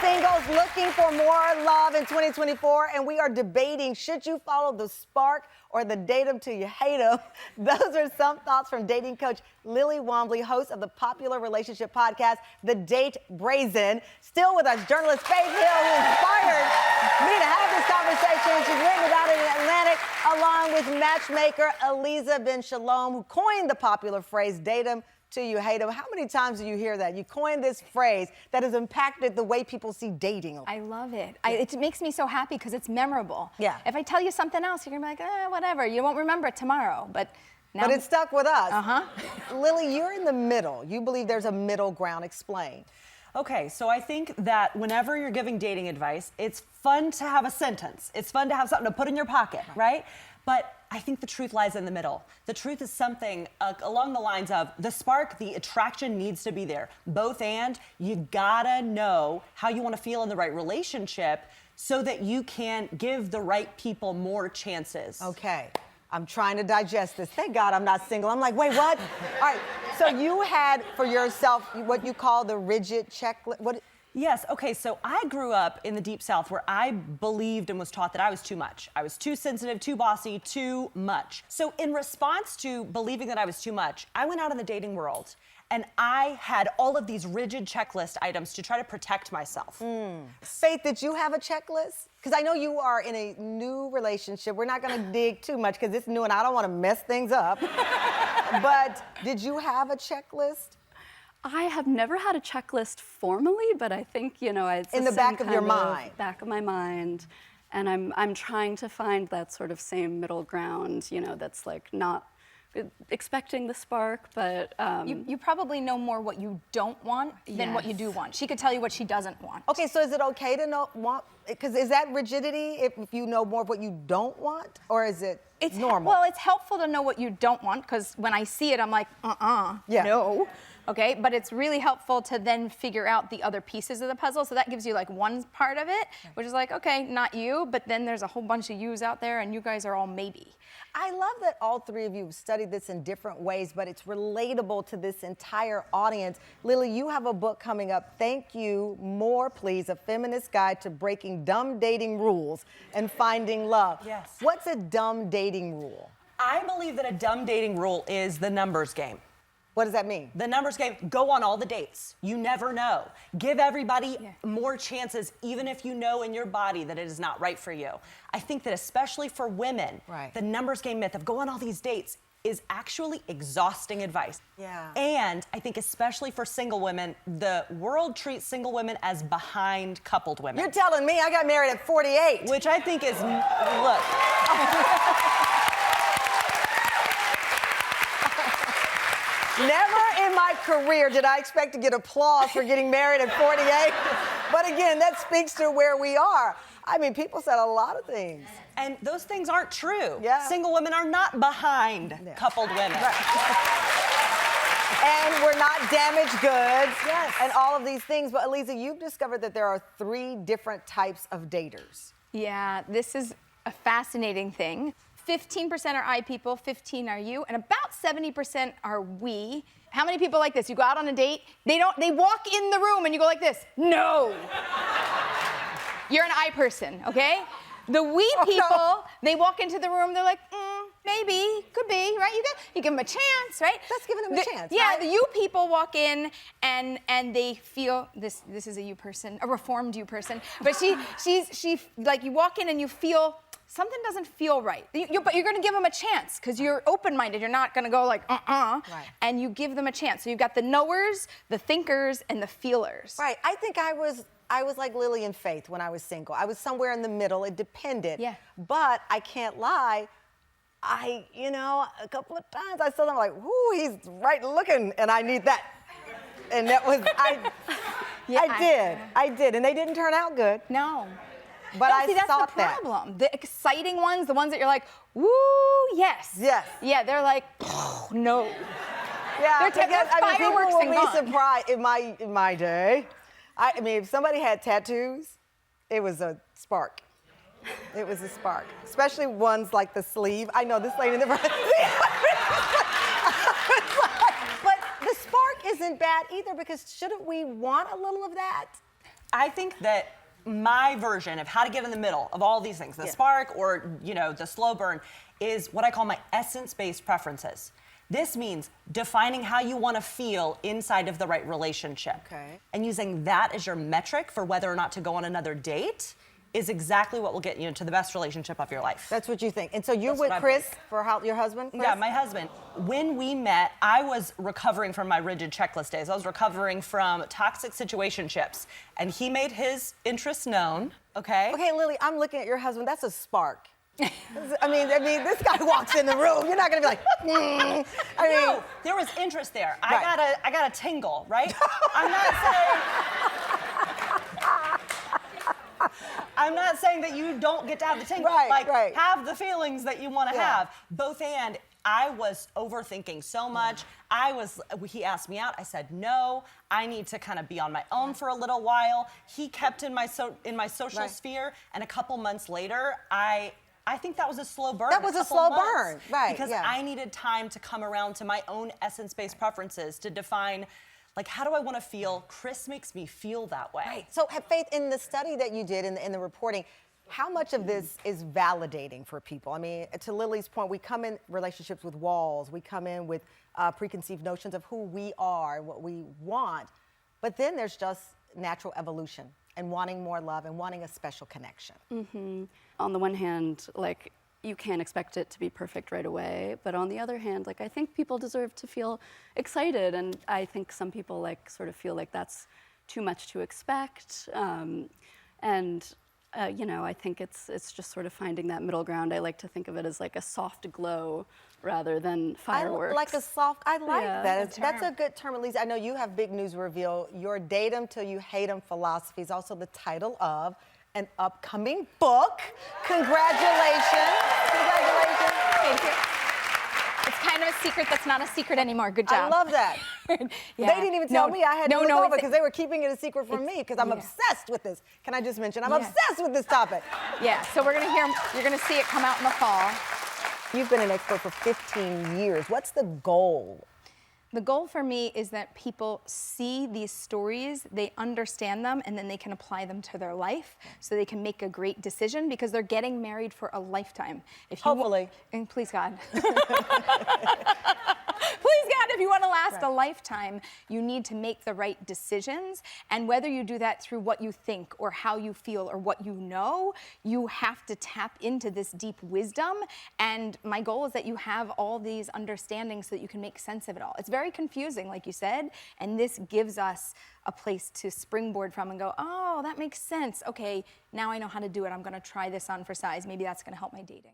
singles looking for more love in 2024, and we are debating, should you follow the spark or the date them till you hate them? Those are some thoughts from dating coach Lily Womble, host of the popular relationship podcast, The Date Brazen. Still with us, journalist Faith Hill, who inspired me to have this conversation. She's written about it in Atlantic, along with matchmaker Aleeza Ben Shalom, who coined the popular phrase, date them till you hate them. How many times do you hear that? You coined this phrase that has impacted the way people see dating. I love it. It makes me so happy because it's memorable. Yeah. If I tell you something else, you're gonna be like, whatever. You won't remember it tomorrow. But it stuck with us. Uh-huh. Lily, you're in the middle. You believe there's a middle ground. Explain. Okay, so I think that whenever you're giving dating advice, it's fun to have a sentence. It's fun to have something to put in your pocket, right? But I think the truth lies in the middle. The truth is something along the lines of the spark, the attraction needs to be there. Both and, you gotta know how you wanna feel in the right relationship so that you can give the right people more chances. Okay, I'm trying to digest this. Thank God I'm not single. I'm like, wait, what? All right, so you had for yourself what you call the rigid checklist. What? Yes, okay, so I grew up in the Deep South where I believed and was taught that I was too much. I was too sensitive, too bossy, too much. So in response to believing that I was too much, I went out in the dating world and I had all of these rigid checklist items to try to protect myself. Faith, did you have a checklist? Because I know you are in a new relationship. We're not gonna dig too much because it's new and I don't wanna mess things up. But did you have a checklist? I have never had a checklist formally, but I think, it's in the back of your mind. Back of my mind. And I'm trying to find that sort of same middle ground, that's like not expecting the spark, but... You probably know more what you don't want than what you do want. She could tell you what she doesn't want. Okay, so is it okay to want, because is that rigidity if you know more of what you don't want, or is it normal? Well, it's helpful to know what you don't want, because when I see it, I'm like, no. Okay, but it's really helpful to then figure out the other pieces of the puzzle. So that gives you like one part of it, which is like, okay, not you, but then there's a whole bunch of yous out there and you guys are all maybe. I love that all three of you have studied this in different ways, but it's relatable to this entire audience. Lily, you have a book coming up, Thank You, More Please, A Feminist Guide to Breaking Dumb Dating Rules and Finding Love. Yes. What's a dumb dating rule? I believe that a dumb dating rule is the numbers game. What does that mean? The numbers game, go on all the dates. You never know. Give everybody more chances, even if you know in your body that it is not right for you. I think that especially for women, the numbers game myth of go on all these dates is actually exhausting advice. Yeah. And I think especially for single women, the world treats single women as behind coupled women. You're telling me I got married at 48. Which I think is, look. Never in my career did I expect to get applause for getting married at 48. But again, that speaks to where we are. I mean, people said a lot of things. And those things aren't true. Yeah. Single women are not behind coupled women. And we're not damaged goods and all of these things. But Aleeza, you've discovered that there are 3 different types of daters. Yeah, this is a fascinating thing. 15% are I people, 15 are you, and about 70% are we. How many people like this? You go out on a date, they walk in the room and you go like this, no. You're an I person, okay? The we people, they walk into the room, they're like, maybe, could be, right? You give them a chance, right? That's giving them a chance, Yeah, right? the you people walk in and they feel, this is a you person, a reformed you person, but she like you walk in and you feel, something doesn't feel right. But you're gonna give them a chance because you're open-minded. You're not gonna go like, and you give them a chance. So you've got the knowers, the thinkers, and the feelers. Right, I think I was like Lily and Faith when I was single. I was somewhere in the middle, it depended. Yeah. But I can't lie, a couple of times I saw them like, whoo, he's right looking and I need that. And that was, I did, and they didn't turn out good. No. But no, I see, that's thought the problem. The exciting ones, the ones that you're like, woo, yes. Yes. Yeah, they're like, no. Yeah, They're fireworks people will and be gone. surprised in my day. I mean, if somebody had tattoos, it was a spark. It was a spark, especially ones like the sleeve. I know this lady in the front. But the spark isn't bad either, because shouldn't we want a little of that? I think that my version of how to get in the middle of all these things, the spark or, the slow burn, is what I call my essence-based preferences. This means defining how you want to feel inside of the right relationship. Okay. And using that as your metric for whether or not to go on another date is exactly what will get you into the best relationship of your life. That's what you think. And so you're That's with what I Chris think. for your husband, Chris? Yeah, my husband. When we met, I was recovering from my rigid checklist days. I was recovering from toxic situationships. And he made his interests known, okay? Okay, Lily, I'm looking at your husband. That's a spark. I mean, this guy walks in the room. You're not gonna be like, No, there was interest there. Right. I got a tingle, right? I'm not saying that you don't get to have the tingle. Right. Have the feelings that you want to Yeah. have. Both and. I was overthinking so much. He asked me out. I said no. I need to kind of be on my own for a little while. He kept in my social sphere, and a couple months later, I think that was a slow burn. That was a couple slow months, burn, right, Because yeah. I needed time to come around to my own essence-based preferences to define, like, how do I want to feel? Chris makes me feel that way. Right. So, Faith, in the study that you did in the reporting, how much of this is validating for people? I mean, to Lily's point, we come in relationships with walls. We come in with preconceived notions of who we are, what we want. But then there's just natural evolution and wanting more love and wanting a special connection. Mm-hmm. On the one hand, like, you can't expect it to be perfect right away. But on the other hand, like, I think people deserve to feel excited. And I think some people, like, sort of feel like that's too much to expect. I think it's just sort of finding that middle ground. I like to think of it as like a soft glow rather than fireworks. I like a soft, I like Yeah. that. That's a good term, Aleeza. I know you have big news reveal. Your Date 'em Till You Hate 'em philosophy is also the title of an upcoming book. Congratulations. Congratulations. Thank you. It's kind of a secret that's not a secret anymore. Good job. I love that. Yeah. They didn't even tell me. I had to look over it's- because they were keeping it a secret from me because I'm yeah. obsessed with this. Can I just mention, I'm Yeah. obsessed with this topic. Yeah, so you're gonna see it come out in the fall. You've been an expert for 15 years. What's the goal? The goal for me is that people see these stories, they understand them, and then they can apply them to their life so they can make a great decision because they're getting married for a lifetime. Hopefully. And please God. Please God, if you want to last a lifetime, you need to make the right decisions. And whether you do that through what you think or how you feel or what you know, you have to tap into this deep wisdom. And my goal is that you have all these understandings so that you can make sense of it all. It's very confusing, like you said, and this gives us a place to springboard from and go, oh, that makes sense. Okay, now I know how to do it. I'm going to try this on for size. Maybe that's going to help my dating.